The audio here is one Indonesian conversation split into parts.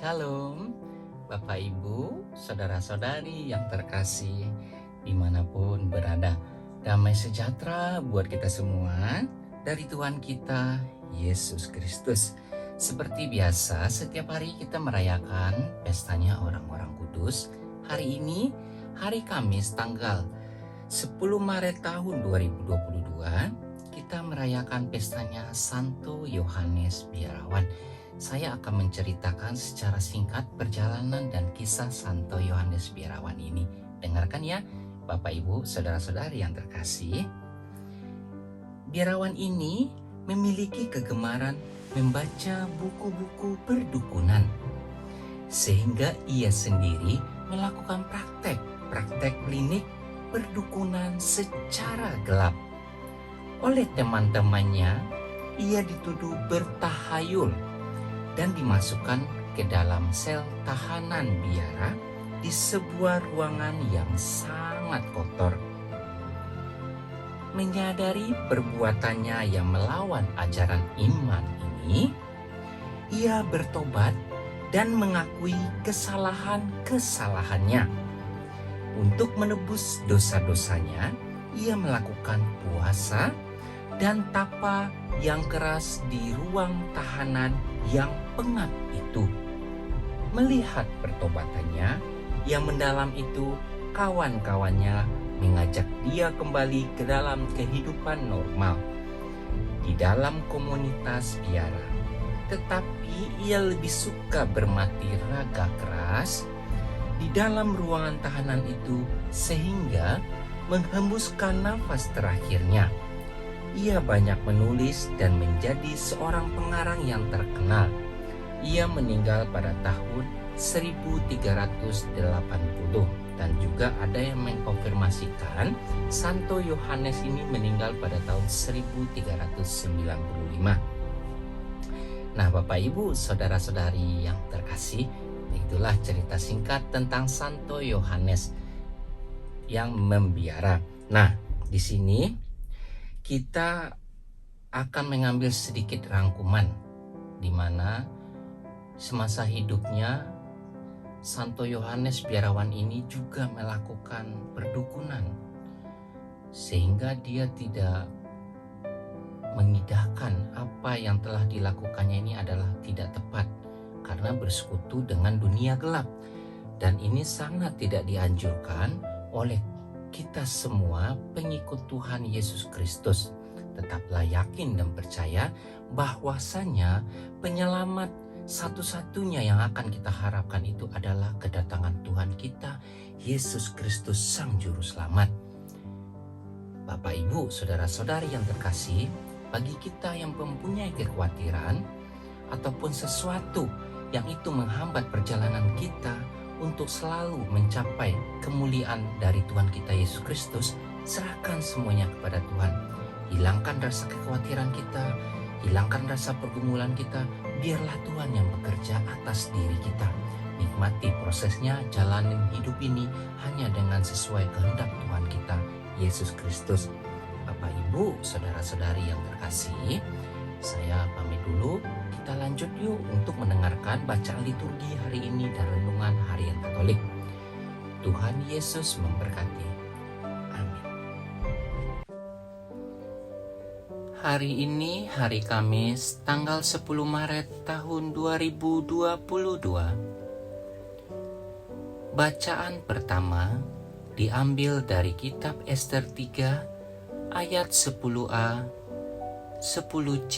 Shalom, Bapak Ibu, Saudara-saudari yang terkasih dimanapun berada. Damai sejahtera buat kita semua dari Tuhan kita, Yesus Kristus. Seperti biasa, setiap hari kita merayakan pestanya orang-orang kudus. Hari ini, hari Kamis tanggal 10 Maret tahun 2022, kita merayakan pestanya Santo Yohanes Biarawan. Saya akan menceritakan secara singkat perjalanan dan kisah Santo Yohanes Biarawan ini. Dengarkan ya, Bapak Ibu, Saudara-saudari yang terkasih. Biarawan ini memiliki kegemaran membaca buku-buku perdukunan, sehingga ia sendiri melakukan praktek klinik perdukunan secara gelap. Oleh teman-temannya, ia dituduh bertahayul dan dimasukkan ke dalam sel tahanan biara di sebuah ruangan yang sangat kotor. Menyadari perbuatannya yang melawan ajaran iman ini, ia bertobat dan mengakui kesalahan-kesalahannya. Untuk menebus dosa-dosanya, ia melakukan puasa dan tapa yang keras di ruang tahanan yang pengap itu. Melihat pertobatannya yang mendalam itu, kawan-kawannya mengajak dia kembali ke dalam kehidupan normal di dalam komunitas biara. Tetapi ia lebih suka bermati raga keras di dalam ruangan tahanan itu sehingga menghembuskan nafas terakhirnya. Ia banyak menulis dan menjadi seorang pengarang yang terkenal. Ia meninggal pada tahun 1380 dan juga ada yang mengkonfirmasikan Santo Yohanes ini meninggal pada tahun 1395. Nah, Bapak Ibu, Saudara-saudari yang terkasih, itulah cerita singkat tentang Santo Yohanes yang membiara. Nah, di sini kita akan mengambil sedikit rangkuman di mana semasa hidupnya Santo Yohanes Biarawan ini juga melakukan perdukunan, sehingga dia tidak mengidahkan apa yang telah dilakukannya ini adalah tidak tepat karena bersekutu dengan dunia gelap, dan ini sangat tidak dianjurkan oleh kita semua pengikut Tuhan Yesus Kristus. Tetaplah yakin dan percaya bahwasanya penyelamat satu-satunya yang akan kita harapkan itu adalah kedatangan Tuhan kita, Yesus Kristus Sang Juru Selamat. Bapak Ibu, Saudara-saudari yang terkasih, bagi kita yang mempunyai kekhawatiran ataupun sesuatu yang itu menghambat perjalanan kita untuk selalu mencapai kemuliaan dari Tuhan kita Yesus Kristus, serahkan semuanya kepada Tuhan. Hilangkan rasa kekhawatiran kita, hilangkan rasa pergumulan kita, biarlah Tuhan yang bekerja atas diri kita. Nikmati prosesnya, jalanin hidup ini hanya dengan sesuai kehendak Tuhan kita Yesus Kristus. Bapak Ibu, Saudara-saudari yang terkasih, saya pamit dulu. Kita lanjut yuk untuk mendengarkan bacaan liturgi hari ini dan renungan harian Katolik. Tuhan Yesus memberkati. Amin. Hari ini hari Kamis tanggal 10 Maret tahun 2022. Bacaan pertama diambil dari kitab Ester 3 ayat 10a, 10c,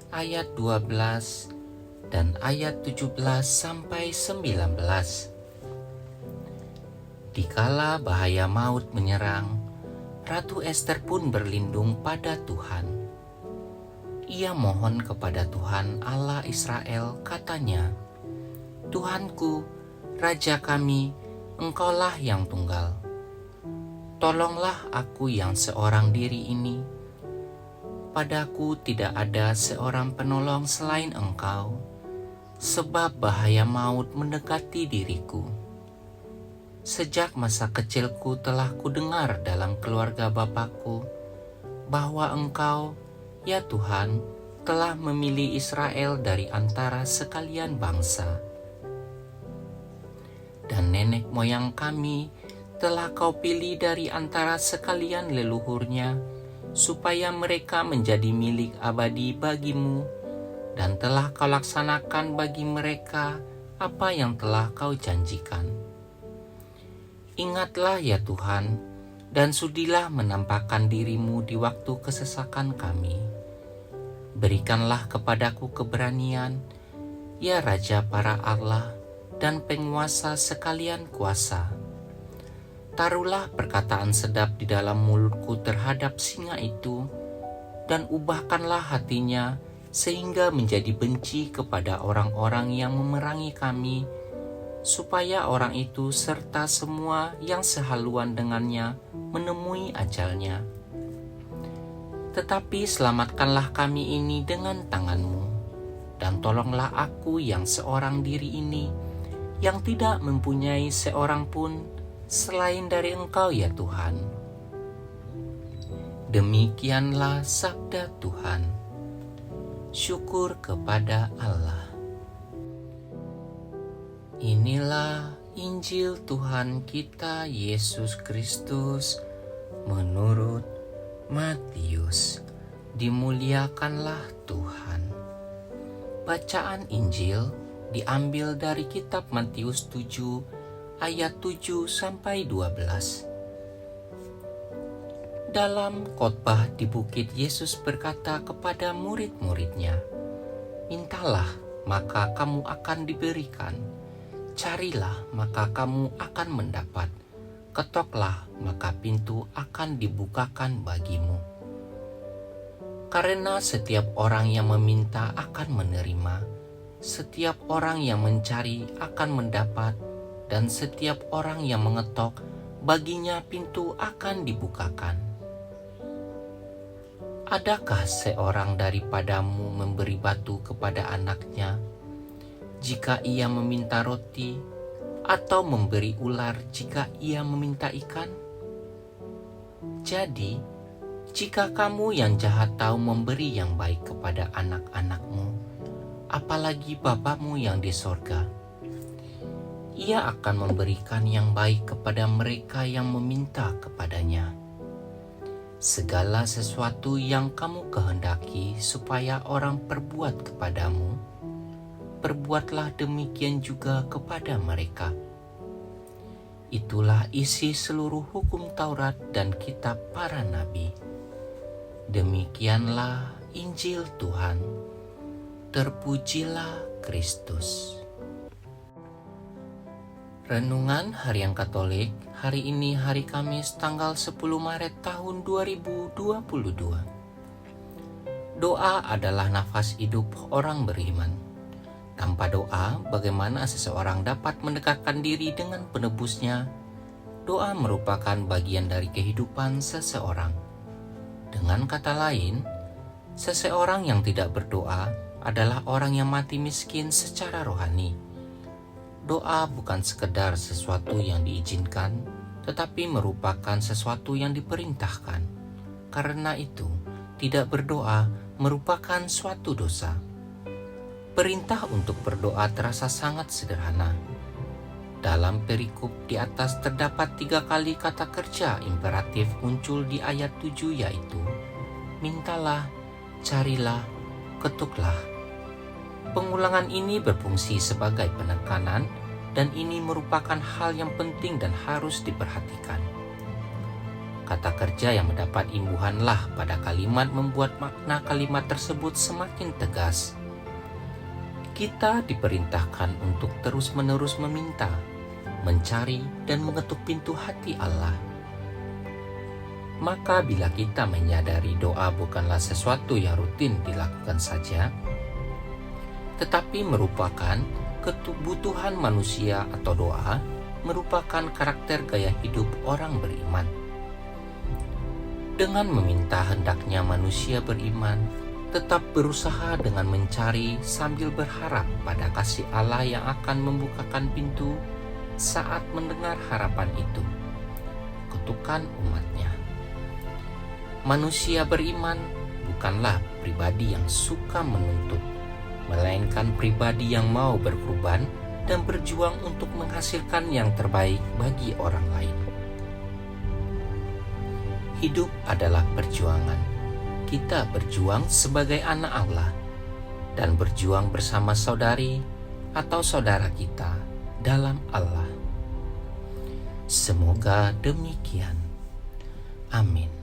ayat 12 dan ayat 17 sampai 19. Dikala bahaya maut menyerang, Ratu Ester pun berlindung pada Tuhan. Ia mohon kepada Tuhan Allah Israel, katanya, "Tuhanku, Raja kami, Engkaulah yang tunggal. Tolonglah aku yang seorang diri ini. Padaku tidak ada seorang penolong selain Engkau, sebab bahaya maut mendekati diriku. Sejak masa kecilku telah kudengar dalam keluarga Bapakku bahwa Engkau, ya Tuhan, telah memilih Israel dari antara sekalian bangsa. Dan nenek moyang kami telah Kau pilih dari antara sekalian leluhurnya, supaya mereka menjadi milik abadi bagimu, dan telah Kau laksanakan bagi mereka apa yang telah Kau janjikan. Ingatlah ya Tuhan, dan sudilah menampakkan diri-Mu di waktu kesesakan kami. Berikanlah kepadaku keberanian, ya Raja para Allah dan penguasa sekalian kuasa. Taruhlah perkataan sedap di dalam mulutku terhadap singa itu, dan ubahkanlah hatinya sehingga menjadi benci kepada orang-orang yang memerangi kami, supaya orang itu serta semua yang sehaluan dengannya menemui ajalnya. Tetapi selamatkanlah kami ini dengan tangan-Mu, dan tolonglah aku yang seorang diri ini, yang tidak mempunyai seorang pun selain dari Engkau ya Tuhan. Demikianlah sabda Tuhan. Syukur kepada Allah. Inilah Injil Tuhan kita Yesus Kristus menurut Matius. Dimuliakanlah Tuhan. Bacaan Injil diambil dari kitab Matius 7 ayat 7 sampai 12. Dalam khotbah di bukit, Yesus berkata kepada murid-muridnya, "Mintalah, maka kamu akan diberikan. Carilah, maka kamu akan mendapat. Ketoklah, maka pintu akan dibukakan bagimu. Karena setiap orang yang meminta akan menerima, setiap orang yang mencari akan mendapat, dan setiap orang yang mengetok, baginya pintu akan dibukakan. Adakah seorang daripadamu memberi batu kepada anaknya jika ia meminta roti, atau memberi ular jika ia meminta ikan? Jadi, jika kamu yang jahat tahu memberi yang baik kepada anak-anakmu, apalagi Bapamu yang di sorga, Ia akan memberikan yang baik kepada mereka yang meminta kepadanya. Segala sesuatu yang kamu kehendaki supaya orang perbuat kepadamu, perbuatlah demikian juga kepada mereka. Itulah isi seluruh hukum Taurat dan kitab para nabi. Demikianlah Injil Tuhan. Terpujilah Kristus." Renungan Harian Katolik hari ini, hari Kamis tanggal 10 Maret tahun 2022. Doa adalah nafas hidup orang beriman. Tanpa doa, bagaimana seseorang dapat mendekatkan diri dengan penebusnya? Doa merupakan bagian dari kehidupan seseorang. Dengan kata lain, seseorang yang tidak berdoa adalah orang yang mati miskin secara rohani. Doa bukan sekedar sesuatu yang diizinkan, tetapi merupakan sesuatu yang diperintahkan. Karena itu, tidak berdoa merupakan suatu dosa. Perintah untuk berdoa terasa sangat sederhana. Dalam perikop di atas terdapat 3 kali kata kerja imperatif muncul di ayat 7, yaitu mintalah, carilah, ketuklah. Pengulangan ini berfungsi sebagai penekanan, dan ini merupakan hal yang penting dan harus diperhatikan. Kata kerja yang mendapat imbuhanlah pada kalimat membuat makna kalimat tersebut semakin tegas. Kita diperintahkan untuk terus-menerus meminta, mencari, dan mengetuk pintu hati Allah. Maka bila kita menyadari doa bukanlah sesuatu yang rutin dilakukan saja, tetapi merupakan kebutuhan manusia, atau doa merupakan karakter gaya hidup orang beriman. Dengan meminta, hendaknya manusia beriman tetap berusaha dengan mencari sambil berharap pada kasih Allah yang akan membukakan pintu saat mendengar harapan itu, ketukan umatnya. Manusia beriman bukanlah pribadi yang suka menuntut, melainkan pribadi yang mau berkorban dan berjuang untuk menghasilkan yang terbaik bagi orang lain. Hidup adalah perjuangan. Kita berjuang sebagai anak Allah dan berjuang bersama saudari atau saudara kita dalam Allah. Semoga demikian. Amin.